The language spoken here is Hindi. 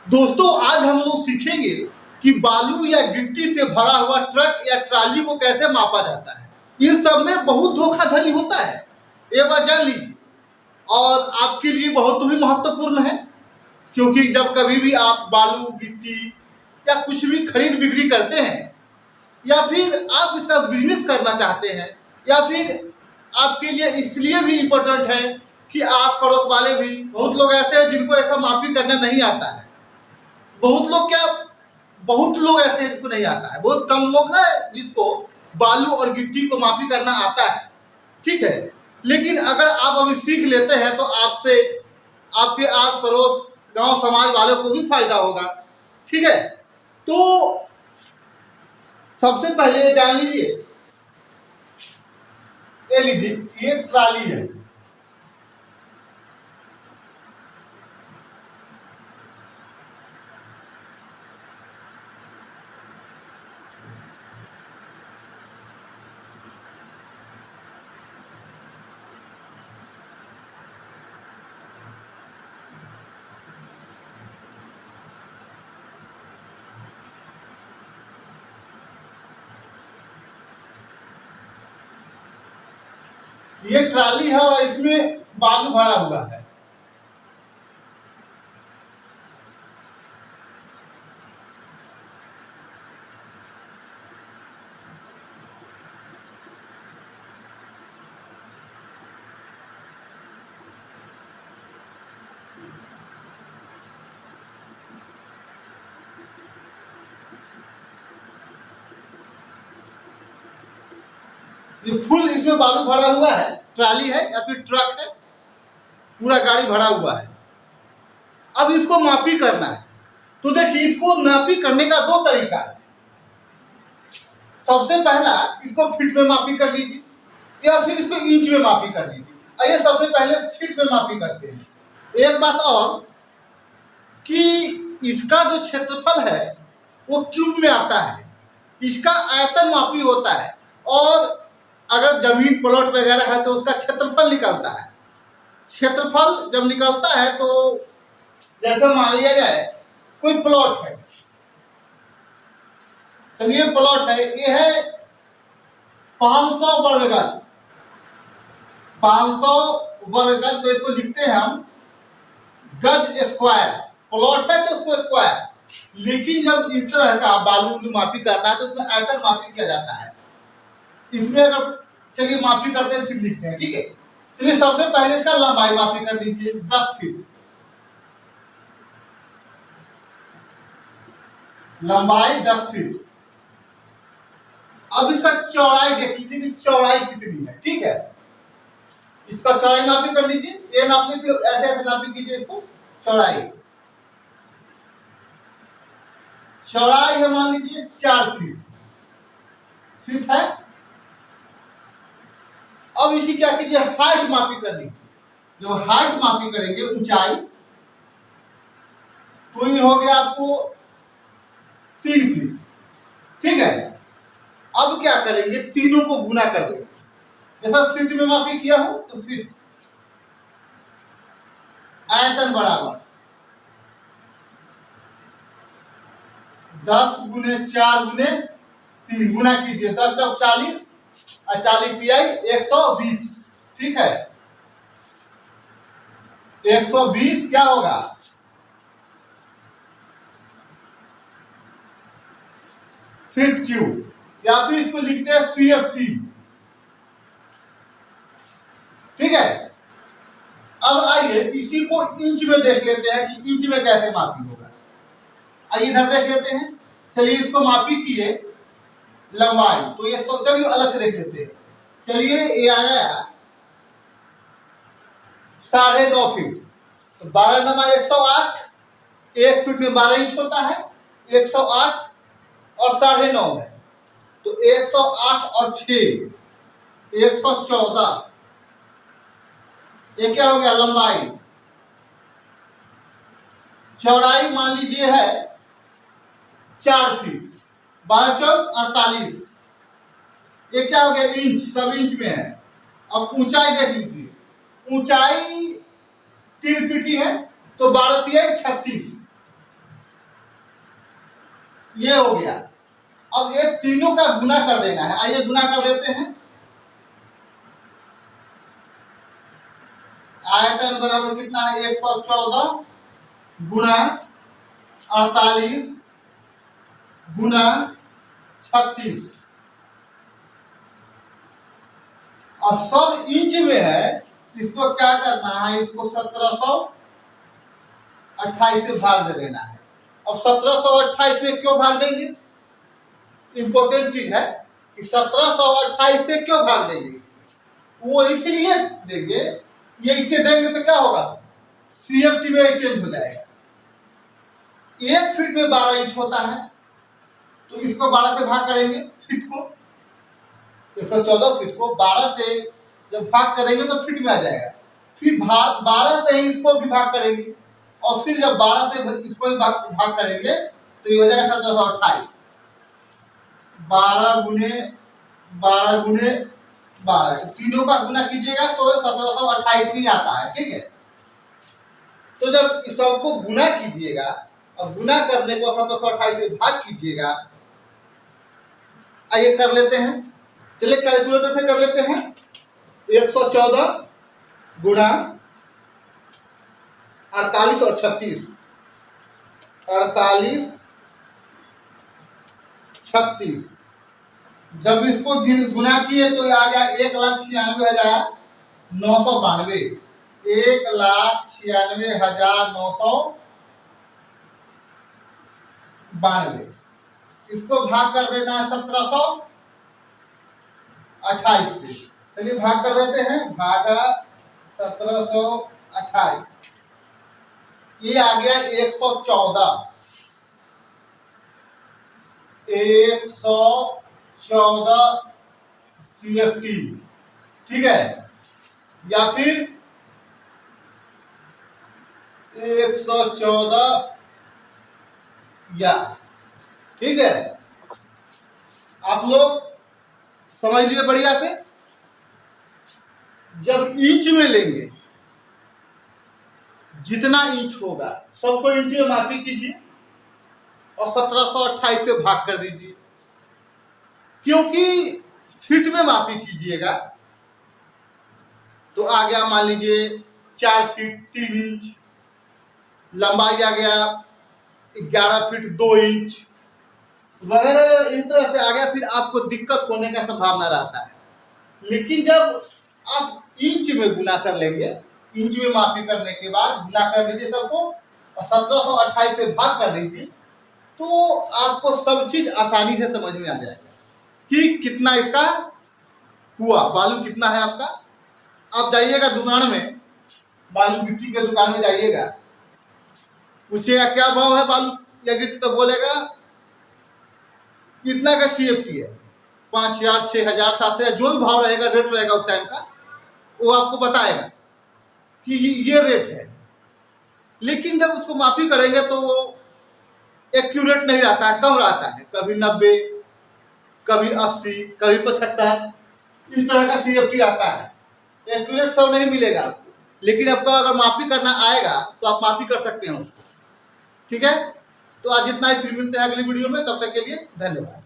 दोस्तों आज हम लोग सीखेंगे कि बालू या गिट्टी से भरा हुआ ट्रक या ट्राली को कैसे मापा जाता है। इन सब में बहुत धोखाधड़ी होता है, ये बात जान लीजिए। और आपके लिए बहुत ही महत्वपूर्ण है, क्योंकि जब कभी भी आप बालू गिट्टी या कुछ भी खरीद बिक्री करते हैं, या फिर आप इसका बिजनेस करना चाहते हैं, या फिर आपके लिए इसलिए भी इम्पोर्टेंट है कि आस पड़ोस वाले भी, बहुत लोग ऐसे हैं जिनको ऐसा मापी करना नहीं आता है। बहुत लोग ऐसे हैं जिसको नहीं आता है, बहुत कम लोग हैं जिसको बालू और गिट्टी को मापी करना आता है। ठीक है, लेकिन अगर आप अभी सीख लेते हैं तो आपसे आपके आस पड़ोस गांव समाज वालों को भी फायदा होगा। ठीक है, तो सबसे पहले ये जान लीजिए, ये लीजिए, ये ट्राली है। ये ट्राली है और इसमें बालू भरा हुआ है। ये फुल इसमें बालू भरा हुआ है, ट्राली है या फिर ट्रक है, पूरा गाड़ी भरा हुआ है। अब इसको मापी करना है, तो देखिए इसको नापी करने का दो तरीका है। सबसे पहला, इसको फीट में मापी कर लीजिए या फिर इसको इंच में मापी कर लीजिए। आइए सबसे पहले फीट में मापी करते हैं। एक बात और कि इसका जो क्षेत्रफल है वो क्यूब में आता है, इसका आयतन मापी होता है, और अगर जमीन प्लॉट वगैरह है तो उसका क्षेत्रफल निकलता है। क्षेत्रफल जब निकलता है तो जैसे मान लिया जाए कोई प्लॉट है, चलिए प्लॉट है, ये है 500 वर्ग गज। 500 वर्ग गज, तो इसको लिखते हैं हम गज स्क्वायर। प्लॉट है तो उसको स्क्वायर, लेकिन जब इस तरह का बालू मापी करना है तो उसमें आयतन मापी किया जाता है। इसमें अगर चलिए मापी करते हैं, फिर लिखते हैं। ठीक है, चलिए सबसे पहले इसका लंबाई मापी कर लीजिए 10 फीट। लंबाई 10 फीट। अब इसका चौड़ाई देख लीजिए कि चौड़ाई कितनी है। ठीक है, इसका चौड़ाई मापी कर लीजिए, ये नापी, फिर ऐसे ऐसे नापी कीजिए इसको। चौड़ाई है मान लीजिए 4 फीट। फीट है। अब इसी क्या कीजिए, हाइट मापी कर लीजिए। जो हाइट मापी करेंगे, ऊंचाई, तो ये हो गया आपको 3 फीट। ठीक है, अब क्या करेंगे, तीनों को गुना कर देंगे। जैसा फीट में मापी किया हो तो फीट, आयतन बराबर 10 गुने 4 गुने 3, गुना कीजिए 10 चौक 40 और 40 तिहाई 120। ठीक है, 120 क्या होगा, फीट क्यूब, या फिर इसको लिखते हैं CFT। ठीक है, अब आइए इसी को इंच में देख लेते हैं कि इंच में कैसे मापी होगा। आइए इधर देख लेते हैं। चलिए इसको मापी किए लंबाई, तो ये चलिए अलग से देख लेते हैं। चलिए ये आ गया 9.5 फीट, तो 12 नमा 108, 1 फीट में 12 इंच होता है, 108 और 9.5 है, तो 108 और 6 114। ये क्या हो गया, लंबाई। चौड़ाई मान लीजिए है 4 फीट, 12 चौक 48। ये क्या हो गया, इंच, सब इंच में है। अब ऊंचाई देख लीजिए, ऊंचाई 3 फीट ही है, तो 12 तिहाई 36। ये हो गया। अब ये तीनों का गुना कर देना है। आइए गुना कर देते हैं। आयतन बराबर कितना है? 114 गुना 48 गुना 36। और सब इंच में है, इसको क्या करना है? इसको 1728 से भाग दे देना है। अब 1728 में क्यों भाग देंगे? इंपॉर्टेंट चीज है कि 1728 से क्यों भाग देंगे? वो इसलिए देंगे, ये इसे देंगे तो क्या होगा? CFT में चेंज हो जाएगा। 1 फीट में 12 इंच होता है, तो इसको 12 से भाग करेंगे फीट को, 114 फीट को 12 से जब भाग करेंगे तो फीट में आ जाएगा। फिर 12 से ही इसको भी भाग करेंगे, और फिर जब 12 से इसको भी भाग करेंगे तो ये हो जाएगा 1728। 12 गुने 12 तीनों का गुना कीजिएगा तो 1728 में आता है। ठीक है, तो जब इस सबको गुना कीजिएगा और गुना करने को 1728 से भाग कीजिएगा। आइए कर लेते हैं, चलिए कैलकुलेटर से कर लेते हैं। 114 गुना 48 और 36, 48 36। जब इसको गुना किए तो आ गया 1,96,992। 1,96,992। इसको भाग कर देना है 1728 से। चलिए भाग कर देते हैं। भागा 1728, ये आ गया 114। 114 CFT। ठीक है, या फिर 114 या, ठीक है। आप लोग समझ लिए बढ़िया से। जब इंच में लेंगे, जितना इंच होगा सबको इंच में मापी कीजिए और 1728 से भाग कर दीजिए, क्योंकि फीट में मापी कीजिएगा तो आ गया मान लीजिए 4 फीट 3 इंच, लंबाई आ गया 11 फीट 2 इंच वगैरह, इस तरह से आ गया। फिर आपको दिक्कत होने का संभावना रहता है। लेकिन जब आप इंच में गुना कर लेंगे, इंच में मापी करने के बाद गुना कर लीजिए सबको और 1728 से भाग कर दीजिए, तो आपको सब चीज आसानी से समझ में आ जाएगा कि कितना इसका हुआ, बालू कितना है आपका। आप जाइएगा दुकान में, बालू गिट्टी के दुकान में जाइएगा, पूछिएगा क्या भाव है बालू या गिट्टी, तो बोलेगा इतना का CFT है, 5,000 6,000 7,000 जो भी भाव रहेगा, रेट रहेगा उस टाइम का, वो आपको बताएगा कि ये रेट है। लेकिन जब उसको मापी करेंगे तो वो एक्यूरेट नहीं रहता है, कम रहता है, कभी 90, कभी 80, कभी 75, इस तरह का CFT आता है। एक्यूरेट सब नहीं मिलेगा आपको, लेकिन आपको अगर मापी करना आएगा तो आप मापी कर सकते हैं उसको। ठीक है, तो आज इतना ही, फिर मिलते हैं अगली वीडियो में। तब तक के लिए धन्यवाद।